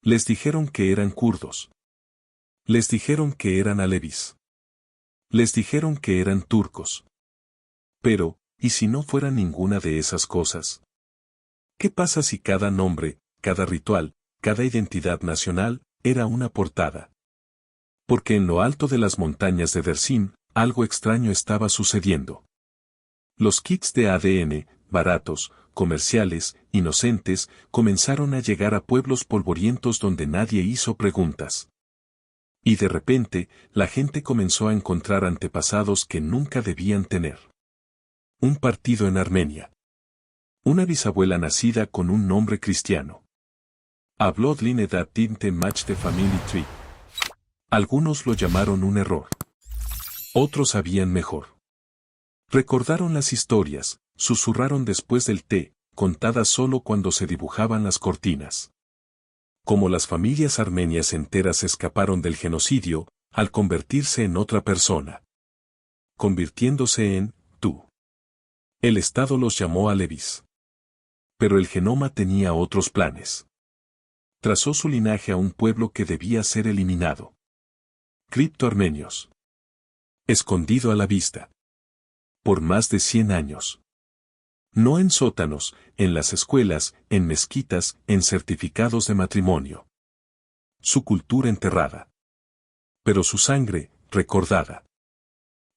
Les dijeron que eran kurdos. Les dijeron que eran alevis. Les dijeron que eran turcos. Pero, ¿y si no fuera ninguna de esas cosas? ¿Qué pasa si cada nombre, cada ritual, cada identidad nacional, era una portada? Porque en lo alto de las montañas de Dersim, algo extraño estaba sucediendo. Los kits de ADN, baratos, comerciales, inocentes, comenzaron a llegar a pueblos polvorientos donde nadie hizo preguntas. Y de repente, la gente comenzó a encontrar antepasados que nunca debían tener. Un partido en Armenia. Una bisabuela nacida con un nombre cristiano. A Bloodline that didn't match the family tree. Algunos lo llamaron un error. Otros sabían mejor. Recordaron las historias, susurraron después del té, contadas solo cuando se dibujaban las cortinas. Como las familias armenias enteras escaparon del genocidio, al convertirse en otra persona. Convirtiéndose en tú. El Estado los llamó alevis. Pero el genoma tenía otros planes. Trazó su linaje a un pueblo que debía ser eliminado. Criptoarmenios. Escondido a la vista. Por más de 100 años. No en sótanos, en las escuelas, en mezquitas, en certificados de matrimonio. Su cultura enterrada. Pero su sangre, recordada.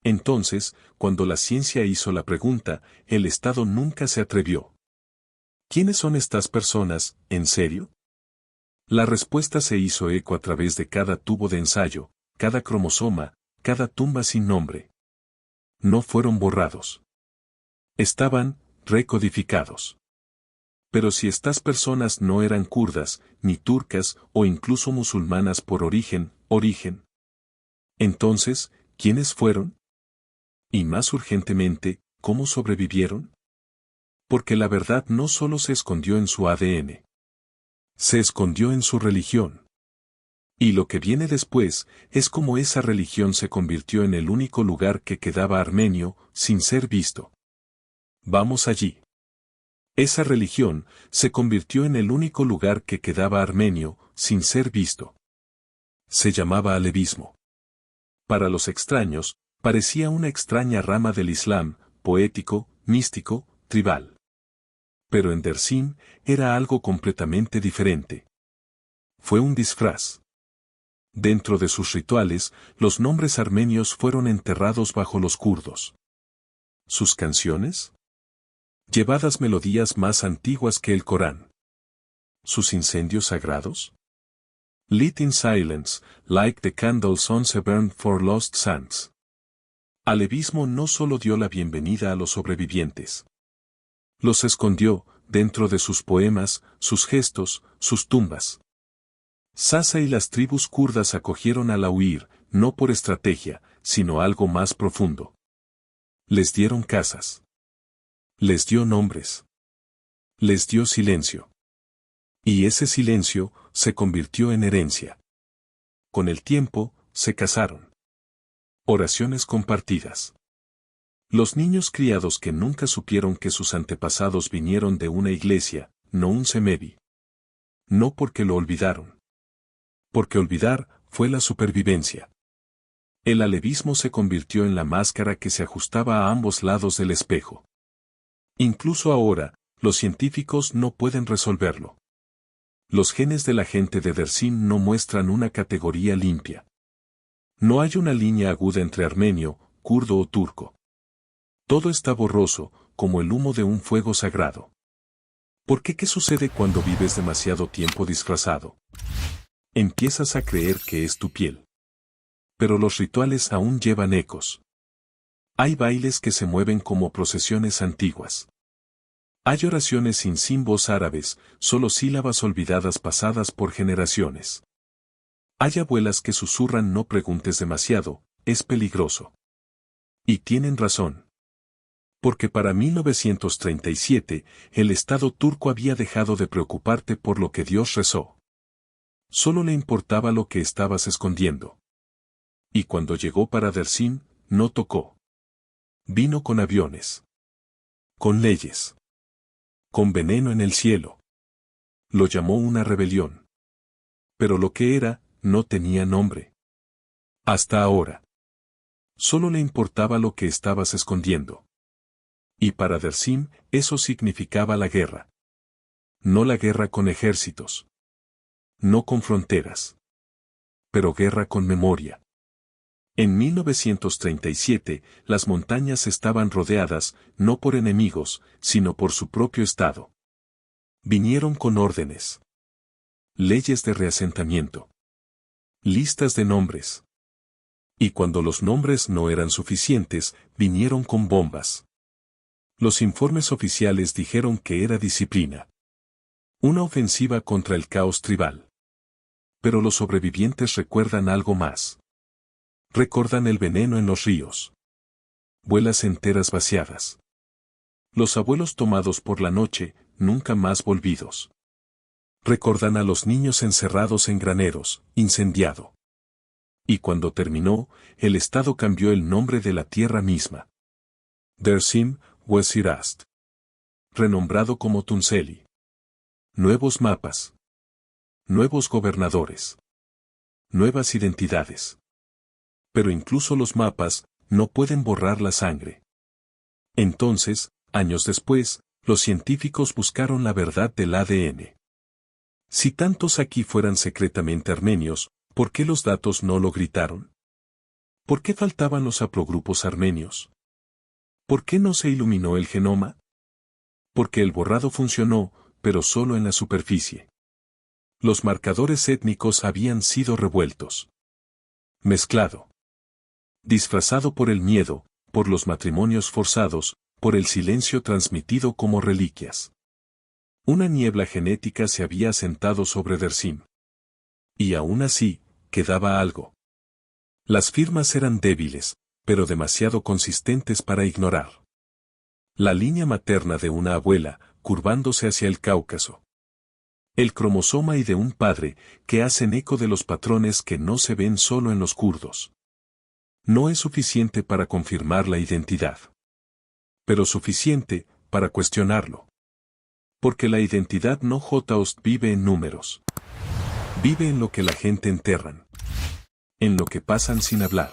Entonces, cuando la ciencia hizo la pregunta, el Estado nunca se atrevió. ¿Quiénes son estas personas, en serio? La respuesta se hizo eco a través de cada tubo de ensayo, cada cromosoma, cada tumba sin nombre. No fueron borrados. Estaban recodificados. Pero si estas personas no eran kurdas, ni turcas, o incluso musulmanas por origen, entonces, ¿quiénes fueron? Y más urgentemente, ¿cómo sobrevivieron? Porque la verdad no solo se escondió en su ADN. Se escondió en su religión. Y lo que viene después, es cómo esa religión se convirtió en el único lugar que quedaba armenio, sin ser visto. Vamos allí. Esa religión, se convirtió en el único lugar que quedaba armenio, sin ser visto. Se llamaba alevismo. Para los extraños, parecía una extraña rama del Islam, poético, místico, tribal. Pero en Dersim, era algo completamente diferente. Fue un disfraz. Dentro de sus rituales, los nombres armenios fueron enterrados bajo los kurdos. ¿Sus canciones? Llevadas melodías más antiguas que el Corán. ¿Sus incendios sagrados? Lit in silence, like the candles once burned for lost sons. Alevismo no solo dio la bienvenida a los sobrevivientes. Los escondió, dentro de sus poemas, sus gestos, sus tumbas. Sasa y las tribus kurdas acogieron al huir, no por estrategia, sino algo más profundo. Les dieron casas. Les dio nombres. Les dio silencio. Y ese silencio se convirtió en herencia. Con el tiempo, se casaron. Oraciones compartidas. Los niños criados que nunca supieron que sus antepasados vinieron de una iglesia, no un semevi. No porque lo olvidaron. Porque olvidar fue la supervivencia. El alevismo se convirtió en la máscara que se ajustaba a ambos lados del espejo. Incluso ahora, los científicos no pueden resolverlo. Los genes de la gente de Dersim no muestran una categoría limpia. No hay una línea aguda entre armenio, kurdo o turco. Todo está borroso, como el humo de un fuego sagrado. ¿Por qué? ¿Qué sucede cuando vives demasiado tiempo disfrazado? Empiezas a creer que es tu piel. Pero los rituales aún llevan ecos. Hay bailes que se mueven como procesiones antiguas. Hay oraciones sin símbolos árabes, solo sílabas olvidadas pasadas por generaciones. Hay abuelas que susurran no preguntes demasiado, es peligroso. Y tienen razón. Porque para 1937, el Estado turco había dejado de preocuparte por lo que Dios rezó. Solo le importaba lo que estabas escondiendo. Y cuando llegó para Dersim, no tocó. Vino con aviones. Con leyes. Con veneno en el cielo. Lo llamó una rebelión. Pero lo que era, no tenía nombre. Hasta ahora. Solo le importaba lo que estabas escondiendo. Y para Dersim, eso significaba la guerra. No la guerra con ejércitos. No con fronteras. Pero guerra con memoria. En 1937, las montañas estaban rodeadas, no por enemigos, sino por su propio estado. Vinieron con órdenes. Leyes de reasentamiento. Listas de nombres. Y cuando los nombres no eran suficientes, vinieron con bombas. Los informes oficiales dijeron que era disciplina. Una ofensiva contra el caos tribal. Pero los sobrevivientes recuerdan algo más. Recuerdan el veneno en los ríos. Vuelas enteras vaciadas. Los abuelos tomados por la noche, nunca más volvidos. Recordan a los niños encerrados en graneros, incendiado. Y cuando terminó, el Estado cambió el nombre de la tierra misma. Dersim Wazirast. Renombrado como Tunceli. Nuevos mapas. Nuevos gobernadores. Nuevas identidades. Pero incluso los mapas, no pueden borrar la sangre. Entonces, años después, los científicos buscaron la verdad del ADN. Si tantos aquí fueran secretamente armenios, ¿por qué los datos no lo gritaron? ¿Por qué faltaban los haplogrupos armenios? ¿Por qué no se iluminó el genoma? Porque el borrado funcionó, pero solo en la superficie. Los marcadores étnicos habían sido revueltos. Mezclado. Disfrazado por el miedo, por los matrimonios forzados, por el silencio transmitido como reliquias. Una niebla genética se había asentado sobre Dersim. Y aún así, quedaba algo. Las firmas eran débiles, pero demasiado consistentes para ignorar. La línea materna de una abuela, curvándose hacia el Cáucaso. El cromosoma y de un padre, que hacen eco de los patrones que no se ven solo en los kurdos. No es suficiente para confirmar la identidad. Pero suficiente, para cuestionarlo. Porque la identidad no Jotaost vive en números. Vive en lo que la gente enterran. En lo que pasan sin hablar.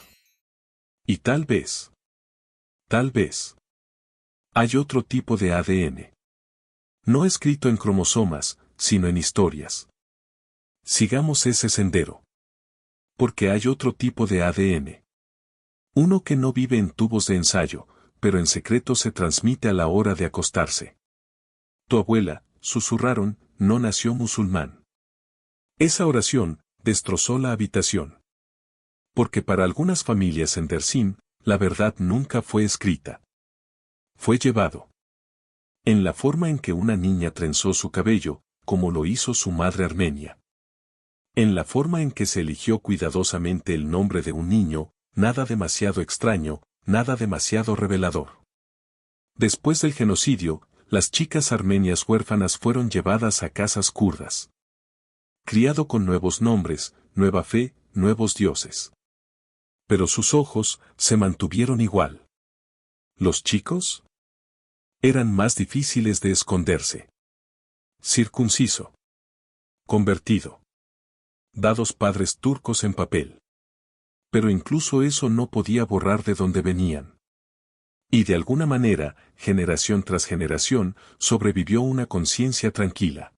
Y tal vez, hay otro tipo de ADN. No escrito en cromosomas, sino en historias. Sigamos ese sendero. Porque hay otro tipo de ADN. Uno que no vive en tubos de ensayo, pero en secreto se transmite a la hora de acostarse. Tu abuela, susurraron, no nació musulmán. Esa oración, destrozó la habitación. Porque para algunas familias en Dersim, la verdad nunca fue escrita. Fue llevado. En la forma en que una niña trenzó su cabello, como lo hizo su madre armenia. En la forma en que se eligió cuidadosamente el nombre de un niño, nada demasiado extraño, nada demasiado revelador. Después del genocidio, las chicas armenias huérfanas fueron llevadas a casas kurdas. Criado con nuevos nombres, nueva fe, nuevos dioses. Pero sus ojos se mantuvieron igual. ¿Los chicos? Eran más difíciles de esconderse. Circunciso. Convertido. Dados padres turcos en papel. Pero incluso eso no podía borrar de dónde venían. Y de alguna manera, generación tras generación, sobrevivió una conciencia tranquila.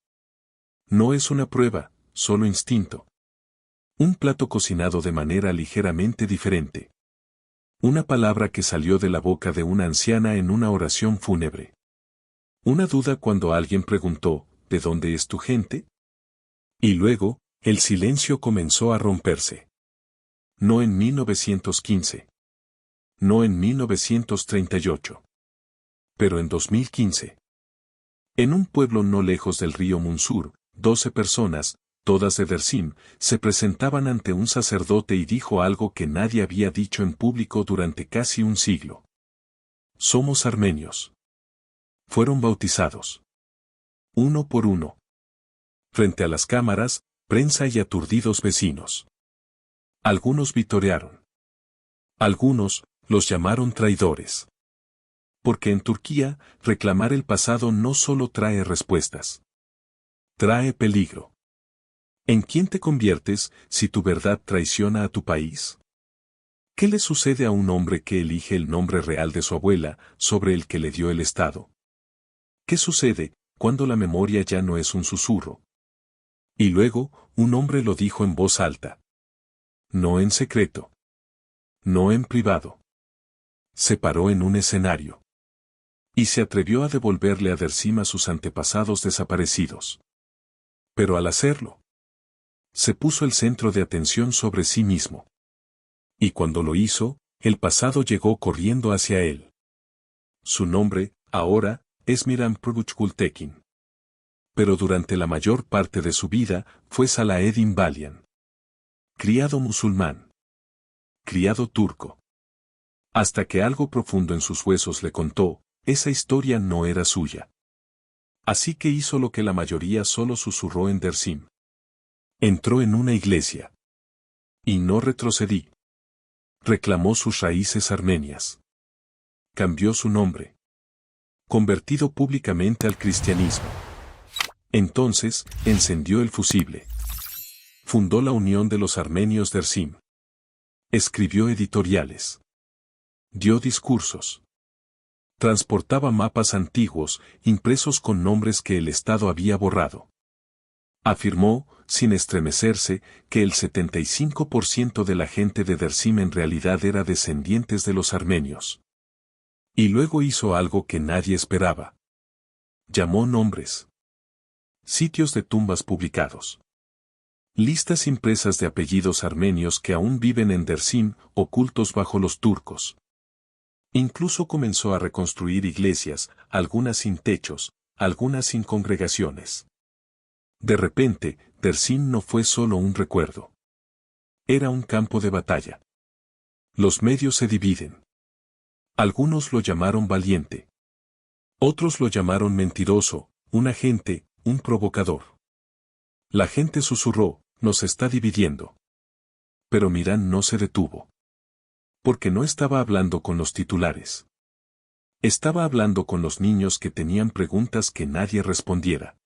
No es una prueba, solo instinto. Un plato cocinado de manera ligeramente diferente. Una palabra que salió de la boca de una anciana en una oración fúnebre. Una duda cuando alguien preguntó, ¿de dónde es tu gente? Y luego, el silencio comenzó a romperse. No en 1915. No en 1938. Pero en 2015. En un pueblo no lejos del río Munsur, 12 personas, todas de Dersim, se presentaban ante un sacerdote y dijo algo que nadie había dicho en público durante casi un siglo. Somos armenios. Fueron bautizados. Uno por uno. Frente a las cámaras, prensa y aturdidos vecinos. Algunos vitorearon. Algunos, los llamaron traidores. Porque en Turquía, reclamar el pasado no solo trae respuestas. Trae peligro. ¿En quién te conviertes si tu verdad traiciona a tu país? ¿Qué le sucede a un hombre que elige el nombre real de su abuela sobre el que le dio el Estado? ¿Qué sucede cuando la memoria ya no es un susurro? Y luego, un hombre lo dijo en voz alta. No en secreto. No en privado. Se paró en un escenario. Y se atrevió a devolverle a Dersim a sus antepasados desaparecidos. Pero al hacerlo, se puso el centro de atención sobre sí mismo. Y cuando lo hizo, el pasado llegó corriendo hacia él. Su nombre, ahora, es Miran Prabhuj Gultekin. Pero durante la mayor parte de su vida, fue Salaeddin Balian. Criado musulmán. Criado turco. Hasta que algo profundo en sus huesos le contó, esa historia no era suya. Así que hizo lo que la mayoría solo susurró en Dersim. Entró en una iglesia. Y no retrocedí. Reclamó sus raíces armenias. Cambió su nombre. Convertido públicamente al cristianismo. Entonces, encendió el fusible. Fundó la Unión de los Armenios Dersim. Escribió editoriales. Dio discursos. Transportaba mapas antiguos, impresos con nombres que el Estado había borrado. Afirmó, sin estremecerse, que el 75% de la gente de Dersim en realidad era descendientes de los armenios. Y luego hizo algo que nadie esperaba. Llamó nombres. Sitios de tumbas publicados. Listas impresas de apellidos armenios que aún viven en Dersim, ocultos bajo los turcos. Incluso comenzó a reconstruir iglesias, algunas sin techos, algunas sin congregaciones. De repente, Dersim no fue solo un recuerdo. Era un campo de batalla. Los medios se dividen. Algunos lo llamaron valiente. Otros lo llamaron mentiroso, un agente, un provocador. La gente susurró, nos está dividiendo. Pero Miran no se detuvo. Porque no estaba hablando con los titulares. Estaba hablando con los niños que tenían preguntas que nadie respondiera.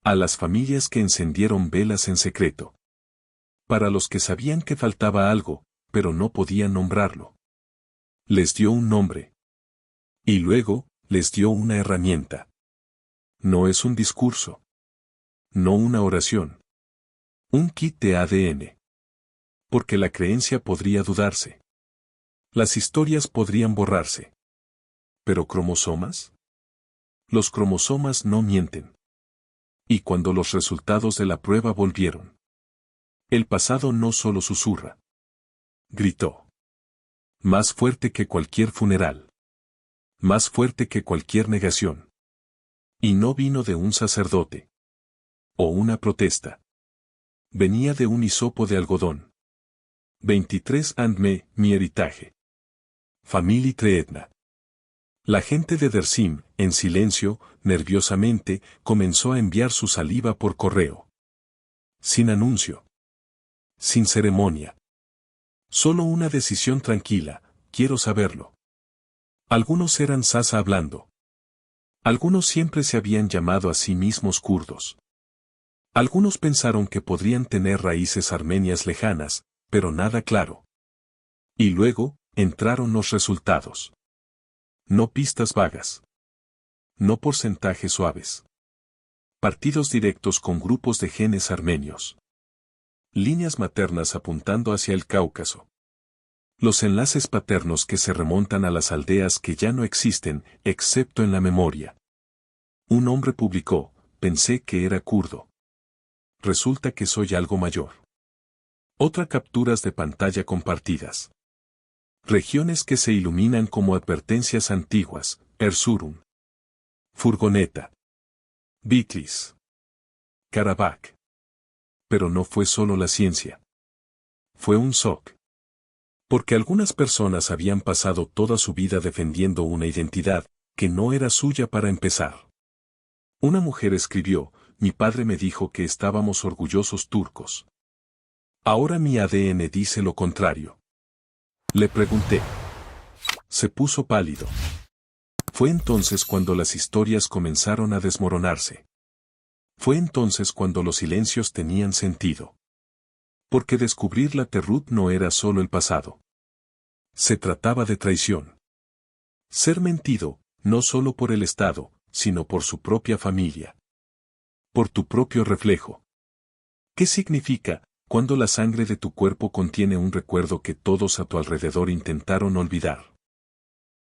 A las familias que encendieron velas en secreto. Para los que sabían que faltaba algo, pero no podían nombrarlo. Les dio un nombre. Y luego, les dio una herramienta. No es un discurso. No una oración. Un kit de ADN. Porque la creencia podría dudarse. Las historias podrían borrarse. ¿Pero cromosomas? Los cromosomas no mienten. Y cuando los resultados de la prueba volvieron. El pasado no solo susurra. Gritó. Más fuerte que cualquier funeral. Más fuerte que cualquier negación. Y no vino de un sacerdote. O una protesta. Venía de un hisopo de algodón. 23 Andme, mi heritage. Famili Treedna. La gente de Dersim, en silencio, nerviosamente, comenzó a enviar su saliva por correo. Sin anuncio. Sin ceremonia. Solo una decisión tranquila, quiero saberlo. Algunos eran Sasa hablando. Algunos siempre se habían llamado a sí mismos kurdos. Algunos pensaron que podrían tener raíces armenias lejanas, pero nada claro. Y luego, entraron los resultados. No pistas vagas. No porcentajes suaves. Partidos directos con grupos de genes armenios. Líneas maternas apuntando hacia el Cáucaso. Los enlaces paternos que se remontan a las aldeas que ya no existen, excepto en la memoria. Un hombre publicó, pensé que era kurdo. Resulta que soy algo mayor. Otra capturas de pantalla compartidas. Regiones que se iluminan como advertencias antiguas, Erzurum. Furgoneta. Bitlis. Karabakh. Pero no fue solo la ciencia. Fue un shock. Porque algunas personas habían pasado toda su vida defendiendo una identidad, que no era suya para empezar. Una mujer escribió, mi padre me dijo que estábamos orgullosos turcos. Ahora mi ADN dice lo contrario. Le pregunté. Se puso pálido. Fue entonces cuando las historias comenzaron a desmoronarse. Fue entonces cuando los silencios tenían sentido. Porque descubrir la Terrut no era solo el pasado. Se trataba de traición. Ser mentido, no solo por el Estado, sino por su propia familia. Por tu propio reflejo. ¿Qué significa, cuando la sangre de tu cuerpo contiene un recuerdo que todos a tu alrededor intentaron olvidar?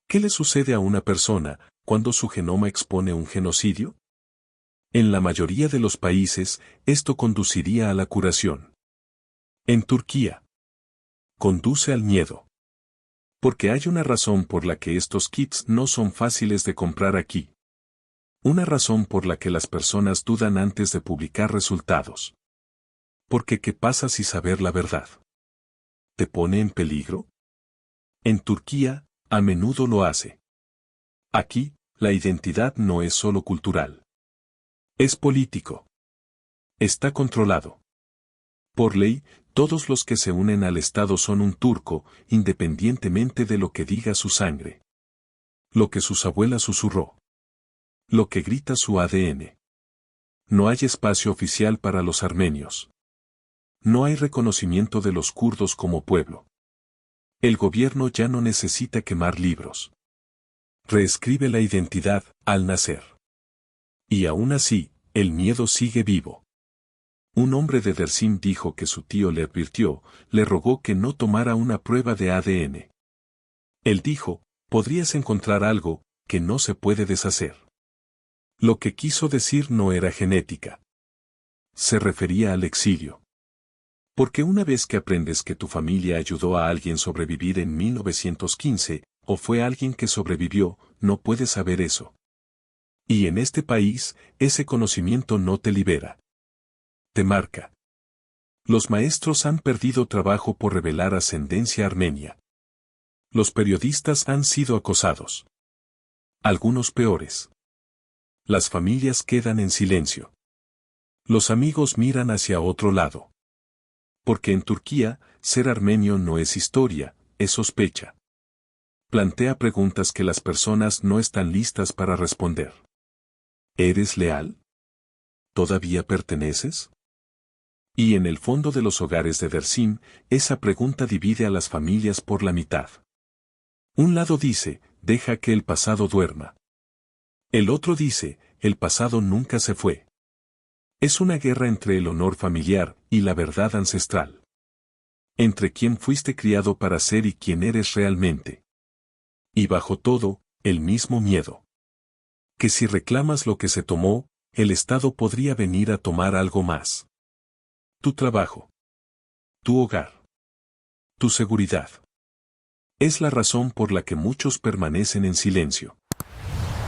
¿Qué le sucede a una persona, cuando su genoma expone un genocidio? En la mayoría de los países, esto conduciría a la curación. En Turquía, conduce al miedo. Porque hay una razón por la que estos kits no son fáciles de comprar aquí. Una razón por la que las personas dudan antes de publicar resultados. Porque ¿qué pasa si saber la verdad te pone en peligro? En Turquía, a menudo lo hace. Aquí, la identidad no es solo cultural. Es político. Está controlado. Por ley, todos los que se unen al Estado son un turco, independientemente de lo que diga su sangre. Lo que sus abuelas susurró. Lo que grita su ADN. No hay espacio oficial para los armenios. No hay reconocimiento de los kurdos como pueblo. El gobierno ya no necesita quemar libros. Reescribe la identidad al nacer. Y aún así, el miedo sigue vivo. Un hombre de Dersim dijo que su tío le advirtió, le rogó que no tomara una prueba de ADN. Él dijo, podrías encontrar algo que no se puede deshacer. Lo que quiso decir no era genética. Se refería al exilio. Porque una vez que aprendes que tu familia ayudó a alguien a sobrevivir en 1915, o fue alguien que sobrevivió, no puedes saber eso. Y en este país, ese conocimiento no te libera. Te marca. Los maestros han perdido trabajo por revelar ascendencia armenia. Los periodistas han sido acosados. Algunos peores. Las familias quedan en silencio. Los amigos miran hacia otro lado. Porque en Turquía, ser armenio no es historia, es sospecha. Plantea preguntas que las personas no están listas para responder. ¿Eres leal? ¿Todavía perteneces? Y en el fondo de los hogares de Dersim, esa pregunta divide a las familias por la mitad. Un lado dice, deja que el pasado duerma. El otro dice, el pasado nunca se fue. Es una guerra entre el honor familiar y la verdad ancestral. Entre quién fuiste criado para ser y quién eres realmente. Y bajo todo, el mismo miedo. Que si reclamas lo que se tomó, el Estado podría venir a tomar algo más. Tu trabajo. Tu hogar. Tu seguridad. Es la razón por la que muchos permanecen en silencio.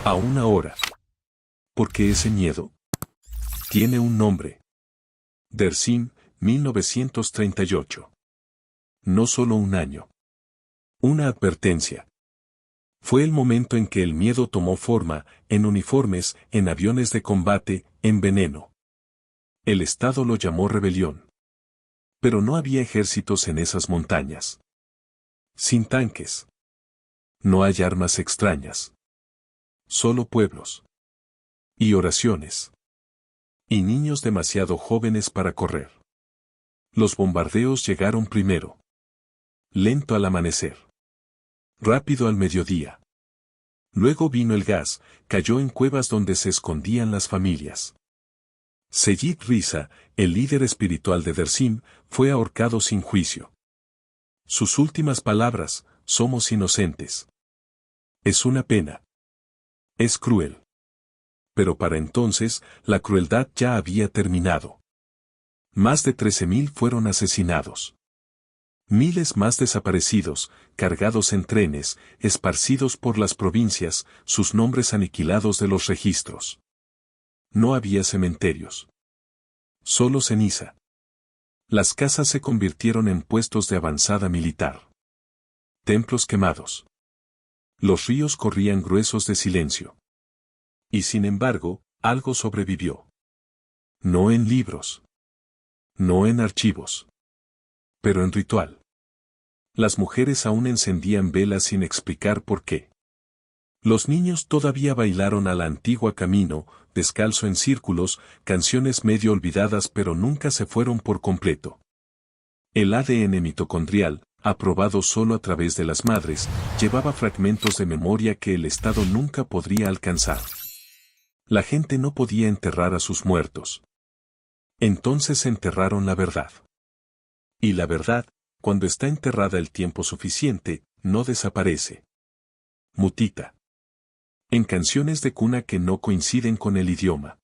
Aún ahora. Porque ese miedo tiene un nombre. Dersim, 1938. No solo un año. Una advertencia. Fue el momento en que el miedo tomó forma, en uniformes, en aviones de combate, en veneno. El Estado lo llamó rebelión. Pero no había ejércitos en esas montañas. Sin tanques. No hay armas extrañas. Solo pueblos. Y oraciones. Y niños demasiado jóvenes para correr. Los bombardeos llegaron primero. Lento al amanecer. Rápido al mediodía. Luego vino el gas, cayó en cuevas donde se escondían las familias. Seyit Risa, el líder espiritual de Dersim, fue ahorcado sin juicio. Sus últimas palabras, somos inocentes. Es una pena. Es cruel. Pero para entonces, la crueldad ya había terminado. Más de 13.000 fueron asesinados. Miles más desaparecidos, cargados en trenes, esparcidos por las provincias, sus nombres aniquilados de los registros. No había cementerios. Solo ceniza. Las casas se convirtieron en puestos de avanzada militar. Templos quemados. Los ríos corrían gruesos de silencio. Y sin embargo, algo sobrevivió. No en libros. No en archivos. Pero en ritual. Las mujeres aún encendían velas sin explicar por qué. Los niños todavía bailaron a la antigua camino, descalzo en círculos, canciones medio olvidadas pero nunca se fueron por completo. El ADN mitocondrial, aprobado solo a través de las madres, llevaba fragmentos de memoria que el Estado nunca podría alcanzar. La gente no podía enterrar a sus muertos. Entonces enterraron la verdad. Y la verdad, cuando está enterrada el tiempo suficiente, no desaparece. Mutita. En canciones de cuna que no coinciden con el idioma.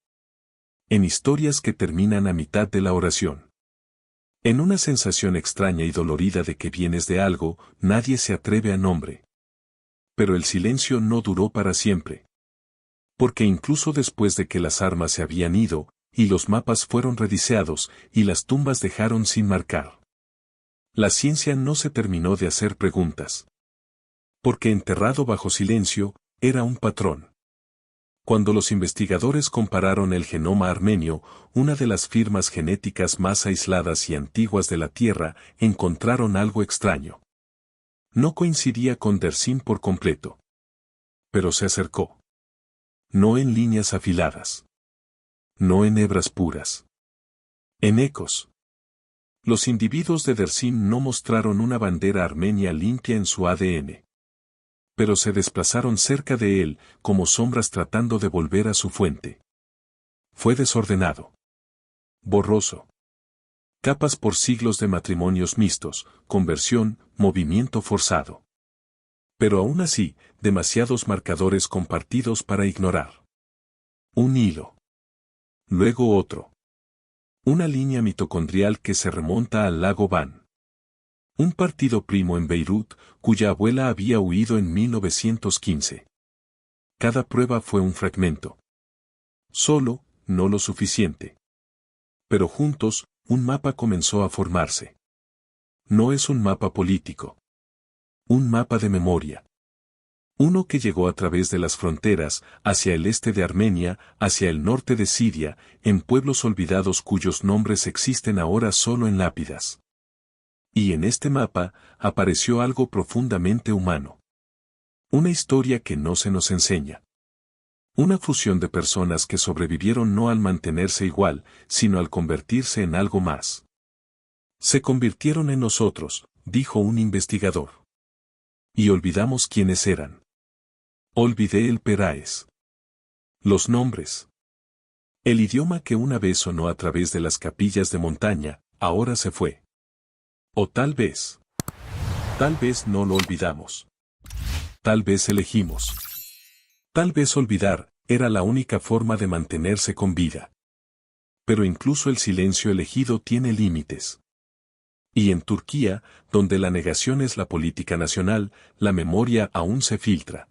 En historias que terminan a mitad de la oración. En una sensación extraña y dolorida de que vienes de algo, nadie se atreve a nombre. Pero el silencio no duró para siempre. Porque incluso después de que las armas se habían ido, y los mapas fueron rediseados, y las tumbas dejaron sin marcar. La ciencia no se terminó de hacer preguntas. Porque enterrado bajo silencio, era un patrón. Cuando los investigadores compararon el genoma armenio, una de las firmas genéticas más aisladas y antiguas de la Tierra, encontraron algo extraño. No coincidía con Dersim por completo. Pero se acercó. No en líneas afiladas. No en hebras puras. En ecos. Los individuos de Dersim no mostraron una bandera armenia limpia en su ADN. Pero se desplazaron cerca de él, como sombras tratando de volver a su fuente. Fue desordenado. Borroso. Capas por siglos de matrimonios mixtos, conversión, movimiento forzado. Pero aún así, demasiados marcadores compartidos para ignorar. Un hilo. Luego otro. Una línea mitocondrial que se remonta al lago Van. Un partido primo en Beirut, cuya abuela había huido en 1915. Cada prueba fue un fragmento. Solo, no lo suficiente. Pero juntos, un mapa comenzó a formarse. No es un mapa político. Un mapa de memoria. Uno que llegó a través de las fronteras, hacia el este de Armenia, hacia el norte de Siria, en pueblos olvidados cuyos nombres existen ahora solo en lápidas. Y en este mapa, apareció algo profundamente humano. Una historia que no se nos enseña. Una fusión de personas que sobrevivieron no al mantenerse igual, sino al convertirse en algo más. Se convirtieron en nosotros, dijo un investigador. Y olvidamos quiénes eran. Olvidé el Peraes. Los nombres. El idioma que una vez sonó a través de las capillas de montaña, ahora se fue. O tal vez no lo olvidamos. Tal vez elegimos. Tal vez olvidar, era la única forma de mantenerse con vida. Pero incluso el silencio elegido tiene límites. Y en Turquía, donde la negación es la política nacional, la memoria aún se filtra.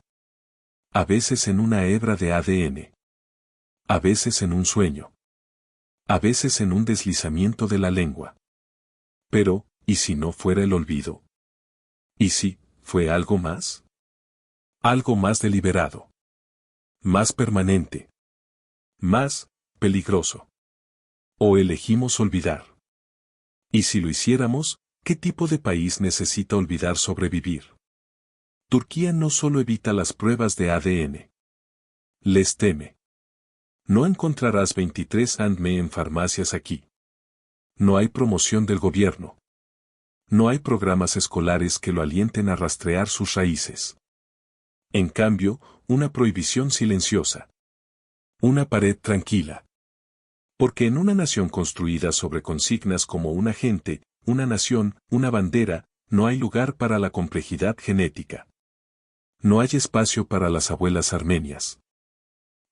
A veces en una hebra de ADN. A veces en un sueño. A veces en un deslizamiento de la lengua. Pero, ¿y si no fuera el olvido? ¿Y si fue algo más? Algo más deliberado. Más permanente. Más peligroso. ¿O elegimos olvidar? Y si lo hiciéramos, ¿qué tipo de país necesita olvidar sobrevivir? Turquía no solo evita las pruebas de ADN. Les teme. No encontrarás 23andMe en farmacias aquí. No hay promoción del gobierno. No hay programas escolares que lo alienten a rastrear sus raíces. En cambio, una prohibición silenciosa. Una pared tranquila. Porque en una nación construida sobre consignas como una gente, una nación, una bandera, no hay lugar para la complejidad genética. No hay espacio para las abuelas armenias.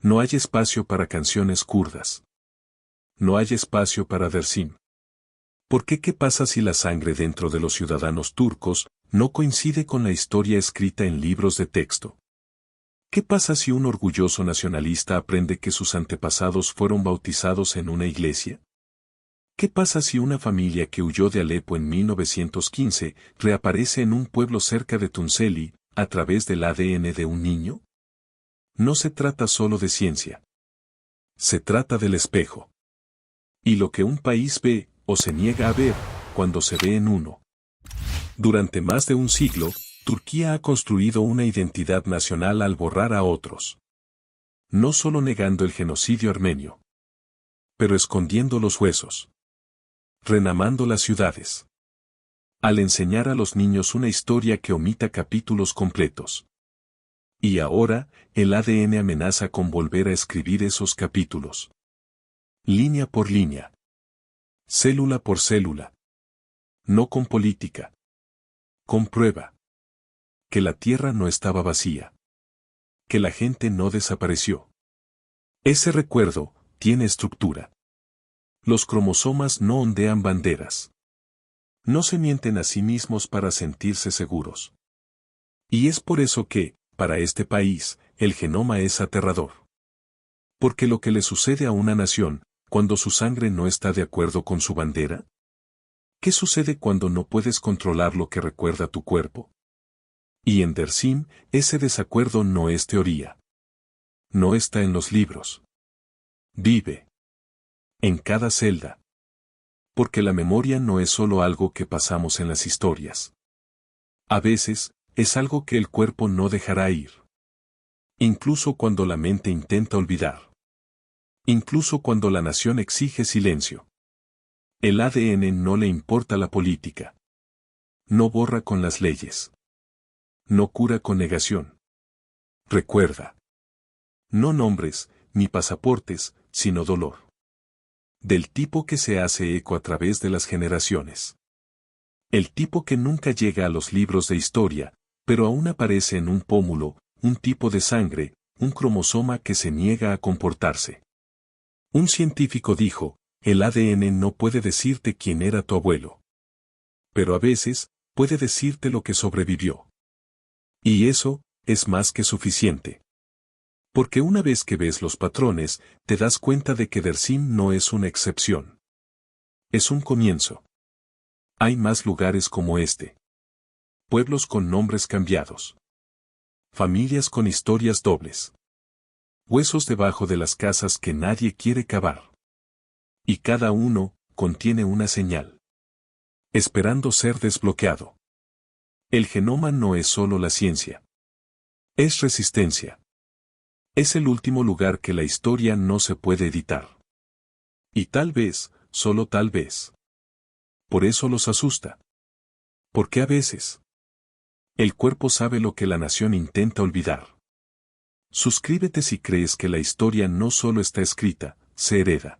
No hay espacio para canciones kurdas. No hay espacio para Dersim. ¿Por qué qué pasa si la sangre dentro de los ciudadanos turcos no coincide con la historia escrita en libros de texto? ¿Qué pasa si un orgulloso nacionalista aprende que sus antepasados fueron bautizados en una iglesia? ¿Qué pasa si una familia que huyó de Alepo en 1915 reaparece en un pueblo cerca de Tunceli, a través del ADN de un niño? No se trata solo de ciencia. Se trata del espejo. Y lo que un país ve, o se niega a ver, cuando se ve en uno. Durante más de un siglo, Turquía ha construido una identidad nacional al borrar a otros. No solo negando el genocidio armenio, pero escondiendo los huesos. Renamando las ciudades. Al enseñar a los niños una historia que omita capítulos completos. Y ahora, el ADN amenaza con volver a escribir esos capítulos. Línea por línea. Célula por célula. No con política. Con prueba. Que la tierra no estaba vacía. Que la gente no desapareció. Ese recuerdo tiene estructura. Los cromosomas no ondean banderas. No se mienten a sí mismos para sentirse seguros. Y es por eso que, para este país, el genoma es aterrador. Porque lo que le sucede a una nación, cuando su sangre no está de acuerdo con su bandera. ¿Qué sucede cuando no puedes controlar lo que recuerda tu cuerpo? Y en Dersim, ese desacuerdo no es teoría. No está en los libros. Vive. En cada celda. Porque la memoria no es solo algo que pasamos en las historias. A veces, es algo que el cuerpo no dejará ir. Incluso cuando la mente intenta olvidar. Incluso cuando la nación exige silencio. El ADN no le importa la política. No borra con las leyes. No cura con negación. Recuerda. No nombres, ni pasaportes, sino dolor. Del tipo que se hace eco a través de las generaciones. El tipo que nunca llega a los libros de historia, pero aún aparece en un pómulo, un tipo de sangre, un cromosoma que se niega a comportarse. Un científico dijo, el ADN no puede decirte quién era tu abuelo. Pero a veces, puede decirte lo que sobrevivió. Y eso, es más que suficiente. Porque una vez que ves los patrones, te das cuenta de que Dersim no es una excepción. Es un comienzo. Hay más lugares como este. Pueblos con nombres cambiados. Familias con historias dobles. Huesos debajo de las casas que nadie quiere cavar. Y cada uno, contiene una señal. Esperando ser desbloqueado. El genoma no es solo la ciencia. Es resistencia. Es el último lugar que la historia no se puede editar. Y tal vez, solo tal vez. Por eso los asusta. Porque a veces, el cuerpo sabe lo que la nación intenta olvidar. Suscríbete si crees que la historia no solo está escrita, se hereda.